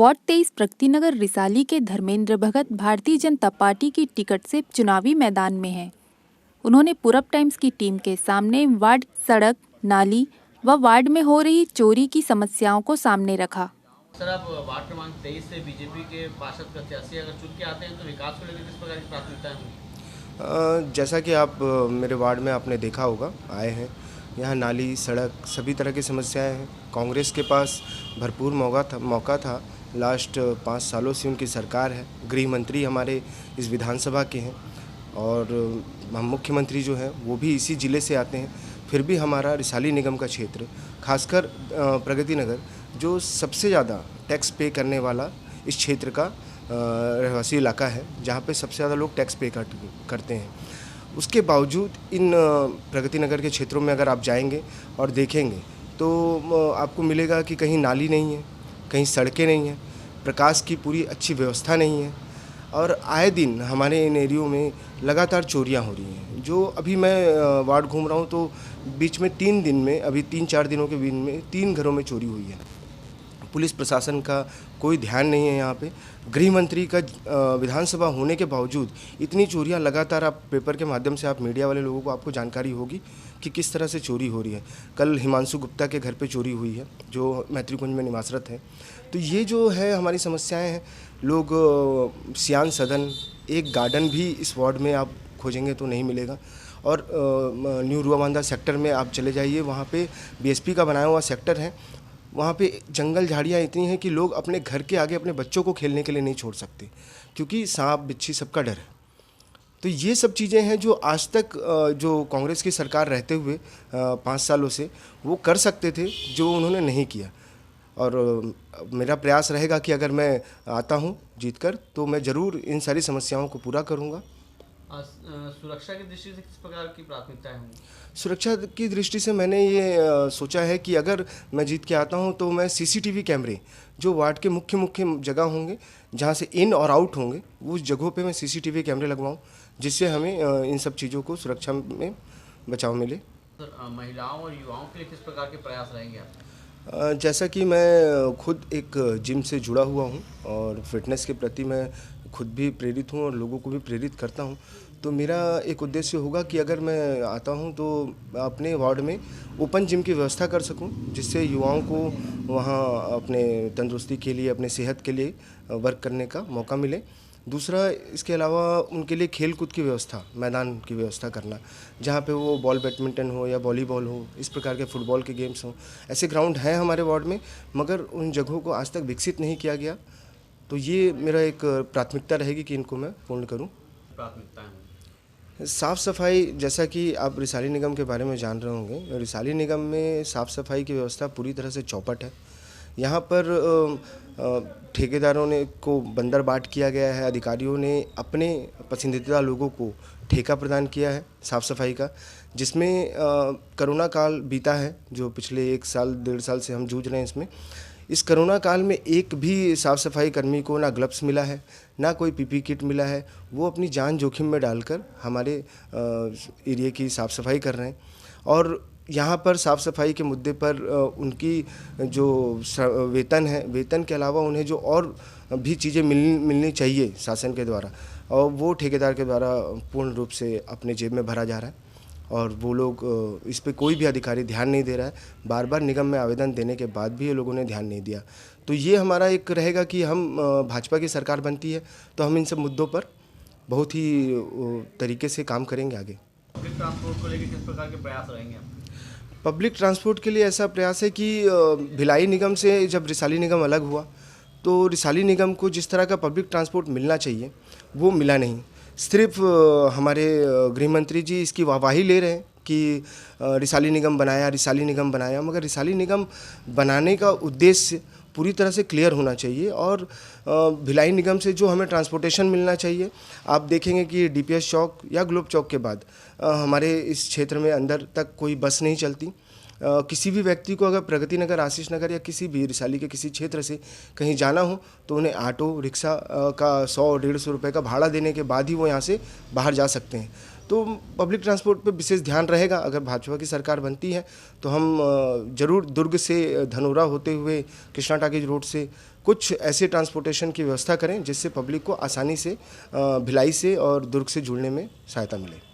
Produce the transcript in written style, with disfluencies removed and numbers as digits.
Ward 23 Pragati Nagar Risali के धर्मेंद्र भगत Bharatiya Janata party की ticket से चुनावी मैदान में हैं। उन्होंने पूरब टाइम्स की टीम के सामने वार्ड सड़क, नाली व वार्ड में हो रही चोरी की समस्याओं को सामने रखा। सर, आप वार्ड क्रमांक 23 से बीजेपी के पार्षद प्रत्याशी अगर चुन के आते हैं तो विकास को लेकर किस प्रकार की प्राथमिकताएं होंगी? जैसा कि आप मेरे वार्ड में आपने देखा होगा, आए हैं, यहाँ नाली, सड़क, सभी तरह की समस्याएं हैं। कांग्रेस के पास भरपूर मौका था। लास्ट 5 सालों से उनकी सरकार है। गृह मंत्री हमारे इस विधानसभा के हैं और हम मुख्यमंत्री जो हैं वो भी इसी ज़िले से आते हैं। फिर भी हमारा रिसाली निगम का क्षेत्र, खासकर प्रगति नगर, जो सबसे ज़्यादा टैक्स पे करने वाला इस क्षेत्र का रहवासी इलाका है, जहाँ पे सबसे ज़्यादा लोग टैक्स पे करते हैं। उसके बावजूद इन प्रगति नगर के क्षेत्रों में अगर आप जाएंगे और देखेंगे तो आपको मिलेगा कि कहीं नाली नहीं है, कहीं सड़कें नहीं हैं, प्रकाश की पूरी अच्छी व्यवस्था नहीं है और आए दिन हमारे इन एरियो में लगातार चोरियां हो रही हैं। जो अभी मैं वार्ड घूम रहा हूं तो बीच में 3 दिन में, अभी 3-4 दिनों के बीच में 3 घरों में चोरी हुई है। पुलिस प्रशासन का कोई ध्यान नहीं है यहाँ पे। गृह मंत्री का विधानसभा होने के बावजूद इतनी चोरियाँ लगातार, आप पेपर के माध्यम से, आप मीडिया वाले लोगों को, आपको जानकारी होगी कि किस तरह से चोरी हो रही है। कल हिमांशु गुप्ता के घर पे चोरी हुई है जो मैत्रीकुंज में निवासरत है। तो ये जो है हमारी समस्याएं हैं। लोग सियान सदन, एक गार्डन भी इस वार्ड में आप खोजेंगे तो नहीं मिलेगा। और न्यू रुआबांदा सेक्टर में आप चले जाइए, वहाँ पे बीएसपी का बनाया हुआ सेक्टर है। वहाँ पे जंगल झाड़ियाँ इतनी हैं कि लोग अपने घर के आगे अपने बच्चों को खेलने के लिए नहीं छोड़ सकते, क्योंकि सांप बिच्छी सबका डर है। तो ये सब चीज़ें हैं जो आज तक जो कांग्रेस की सरकार रहते हुए 5 सालों से वो कर सकते थे, जो उन्होंने नहीं किया। और मेरा प्रयास रहेगा कि अगर मैं आता हूँ जीतकर तो मैं ज़रूर इन सारी समस्याओं को पूरा करूँगा। सुरक्षा की दृष्टि से किस प्रकार की प्राथमिकताएं होंगी? सुरक्षा की दृष्टि से मैंने ये सोचा है कि अगर मैं जीत के आता हूं तो मैं सीसीटीवी कैमरे, जो वार्ड के मुख्य मुख्य जगह होंगे जहां से इन और आउट होंगे, उस जगहों पे मैं सीसीटीवी कैमरे लगवाऊं, जिससे हमें इन सब चीज़ों को सुरक्षा में बचाव मिले। सर, महिलाओं और युवाओं के लिए किस प्रकार के प्रयास रहेंगे आप? जैसा कि मैं खुद एक जिम से जुड़ा हुआ हूं और फिटनेस के प्रति मैं खुद भी प्रेरित हूं और लोगों को भी प्रेरित करता हूं, तो मेरा एक उद्देश्य होगा कि अगर मैं आता हूं तो अपने वार्ड में ओपन जिम की व्यवस्था कर सकूं, जिससे युवाओं को वहां अपने तंदुरुस्ती के लिए, अपने सेहत के लिए वर्क करने का मौका मिले। दूसरा, इसके अलावा उनके लिए खेल कूद की व्यवस्था, मैदान की व्यवस्था करना, जहाँ पे वो बॉल बैडमिंटन हो या वॉलीबॉल हो, इस प्रकार के फुटबॉल के गेम्स हों। ऐसे ग्राउंड हैं हमारे वार्ड में, मगर उन जगहों को आज तक विकसित नहीं किया गया। तो ये मेरा एक प्राथमिकता रहेगी कि इनको मैं पूर्ण करूँ। प्राथमिकताएं साफ़ सफाई, जैसा कि आप रिसाली निगम के बारे में जान रहे होंगे, रिसाली निगम में साफ़ सफाई की व्यवस्था पूरी तरह से चौपट है। यहाँ पर ठेकेदारों ने को बंदर बाट किया गया है। अधिकारियों ने अपने पसंदीदा लोगों को ठेका प्रदान किया है साफ़ सफाई का, जिसमें कोरोना काल बीता है, जो पिछले 1 साल 1.5 साल से हम जूझ रहे हैं इसमें। इस कोरोना काल में एक भी साफ़ सफाई कर्मी को ना ग्लव्स मिला है, ना कोई पीपी किट मिला है। वो अपनी जान जोखिम में डालकर हमारे एरिया की साफ़ सफाई कर रहे हैं। और यहाँ पर साफ़ सफाई के मुद्दे पर उनकी जो वेतन है, वेतन के अलावा उन्हें जो और भी चीज़ें मिलनी चाहिए शासन के द्वारा, और वो ठेकेदार के द्वारा पूर्ण रूप से अपने जेब में भरा जा रहा है। और वो लोग, इस पे कोई भी अधिकारी ध्यान नहीं दे रहा है। बार बार निगम में आवेदन देने के बाद भी ये लोगों ने ध्यान नहीं दिया। तो ये हमारा एक रहेगा कि हम भाजपा की सरकार बनती है तो हम इन सब मुद्दों पर बहुत ही तरीके से काम करेंगे आगे। पब्लिक ट्रांसपोर्ट को लेकर किस प्रकार के प्रयास रहेंगे आप? पब्लिक ट्रांसपोर्ट के लिए ऐसा प्रयास है कि भिलाई निगम से जब रिसाली निगम अलग हुआ तो रिसाली निगम को जिस तरह का पब्लिक ट्रांसपोर्ट मिलना चाहिए वो मिला नहीं। सिर्फ हमारे गृह मंत्री जी इसकी वाहवाही ले रहे हैं कि रिसाली निगम बनाया, रिसाली निगम बनाया, मगर रिसाली निगम बनाने का उद्देश्य पूरी तरह से क्लियर होना चाहिए। और भिलाई निगम से जो हमें ट्रांसपोर्टेशन मिलना चाहिए, आप देखेंगे कि डीपीएस चौक या ग्लोब चौक के बाद हमारे इस क्षेत्र में अंदर तक कोई बस नहीं चलती। किसी भी व्यक्ति को अगर प्रगति नगर, आशीष नगर या किसी भी रिसाली के किसी क्षेत्र से कहीं जाना हो तो उन्हें ऑटो रिक्शा का 100-150 रुपये का भाड़ा देने के बाद ही वो यहाँ से बाहर जा सकते हैं। तो पब्लिक ट्रांसपोर्ट पे विशेष ध्यान रहेगा। अगर भाजपा की सरकार बनती है तो हम ज़रूर दुर्ग से धनोरा होते हुए कृष्णा टाकीज रोड से कुछ ऐसे ट्रांसपोर्टेशन की व्यवस्था करें जिससे पब्लिक को आसानी से भिलाई से और दुर्ग से जुड़ने में सहायता मिले।